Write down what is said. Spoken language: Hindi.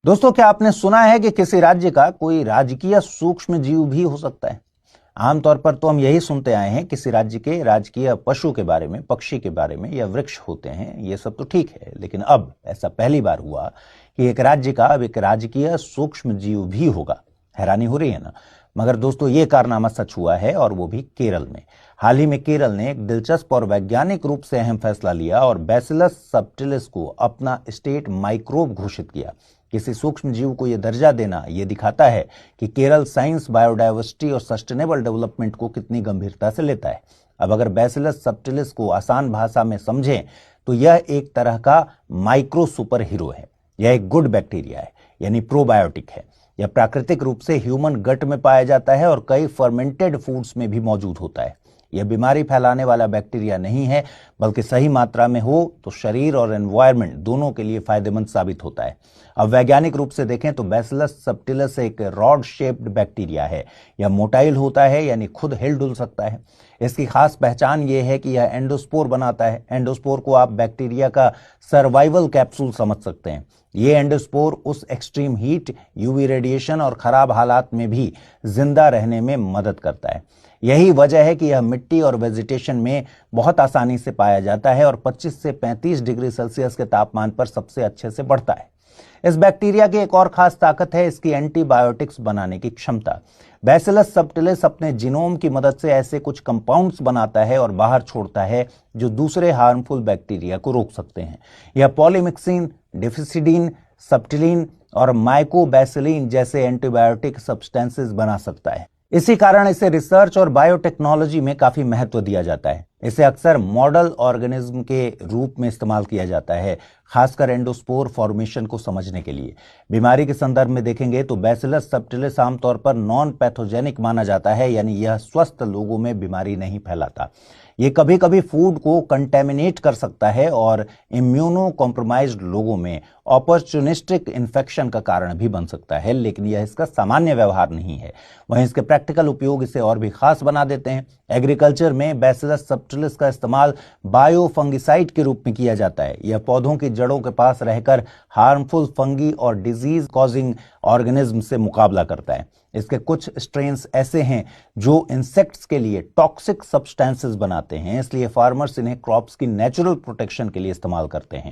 दोस्तों, क्या आपने सुना है कि किसी राज्य का कोई राजकीय सूक्ष्म जीव भी हो सकता है? आमतौर पर तो हम यही सुनते आए हैं, किसी राज्य के राजकीय पशु के बारे में, पक्षी के बारे में या वृक्ष होते हैं, ये सब तो ठीक है। लेकिन अब ऐसा पहली बार हुआ कि एक राज्य का अब एक राजकीय सूक्ष्म जीव भी होगा। हैरानी हो रही है ना? मगर दोस्तों, ये कारनामा सच हुआ है, और वो भी केरल में। हाल ही में केरल ने एक दिलचस्प और वैज्ञानिक रूप से अहम फैसला लिया और बैसिलस सबटिलिस को अपना स्टेट माइक्रोब घोषित किया। किसी सूक्ष्म जीव को यह दर्जा देना यह दिखाता है कि केरल साइंस, बायोडायवर्सिटी और सस्टेनेबल डेवलपमेंट को कितनी गंभीरता से लेता है। अब अगर बैसिलस सबटिलिस को आसान भाषा में समझें तो यह एक तरह का माइक्रो सुपर हीरो है। यह एक गुड बैक्टीरिया है, यानी प्रोबायोटिक है। यह प्राकृतिक रूप से ह्यूमन गट में पाया जाता है और कई फर्मेंटेड फूड्स में भी मौजूद होता है। यह बीमारी फैलाने वाला बैक्टीरिया नहीं है, बल्कि सही मात्रा में हो तो शरीर और एनवायरनमेंट दोनों के लिए फायदेमंद साबित होता है। अब वैज्ञानिक रूप से देखें तो बैसिलस सबटिलस एक रॉड शेप्ड बैक्टीरिया है। यह मोटाइल होता है, यानी खुद हिल डुल सकता है। इसकी खास पहचान यह है कि यह एंडोस्पोर बनाता है। एंडोस्पोर को आप बैक्टीरिया का सर्वाइवल कैप्सूल समझ सकते हैं। ये एंडोस्पोर उस एक्सट्रीम हीट, यूवी रेडिएशन और खराब हालात में भी जिंदा रहने में मदद करता है। यही वजह है कि यह मिट्टी और वेजिटेशन में बहुत आसानी से पाया जाता है और 25 से 35 डिग्री सेल्सियस के तापमान पर सबसे अच्छे से बढ़ता है। इस बैक्टीरिया की एक और खास ताकत है इसकी एंटीबायोटिक्स बनाने की क्षमता। बैसिलस सबटिलिस अपने जीनोम की मदद से ऐसे कुछ कंपाउंड्स बनाता है और बाहर छोड़ता है जो दूसरे हार्मफुल बैक्टीरिया को रोक सकते हैं। यह पॉलीमिक्सिन, डिफिसिडीन, सब्टिलीन और माइकोबैसिलिन जैसे एंटीबायोटिक सब्सटेंसेस बना सकता है। इसी कारण इसे रिसर्च और बायोटेक्नोलॉजी में काफी महत्व दिया जाता है। इसे अक्सर मॉडल ऑर्गेनिज्म के रूप में इस्तेमाल किया जाता है, खासकर एंडोस्पोर फॉर्मेशन को समझने के लिए। बीमारी के संदर्भ में देखेंगे तो बैसिलस सबटिलिस आमतौर पर नॉन पैथोजेनिक माना जाता है, यानी यह स्वस्थ लोगों में बीमारी नहीं फैलाता। ये कभी कभी फूड को कंटेमिनेट कर सकता है और इम्यूनो कॉम्प्रोमाइज्ड लोगों में अपॉर्चुनिस्टिक इन्फेक्शन का कारण भी बन सकता है, लेकिन यह इसका सामान्य व्यवहार नहीं है। वहीं इसके प्रैक्टिकल उपयोग इसे और भी खास बना देते हैं। एग्रीकल्चर में बैसिलस सबटिलिस का इस्तेमाल बायोफंगिसाइड के रूप में किया जाता है। यह पौधों की जड़ों के पास रहकर हार्मफुल फंगी और डिजीज कॉजिंग ऑर्गेनिज्म से मुकाबला करता है। इसके कुछ स्ट्रेन्स ऐसे हैं जो इंसेक्ट्स के लिए टॉक्सिक सब्सटेंसेस बनाते हैं, इसलिए फार्मर्स इन्हें क्रॉप्स की नेचुरल प्रोटेक्शन के लिए इस्तेमाल करते हैं।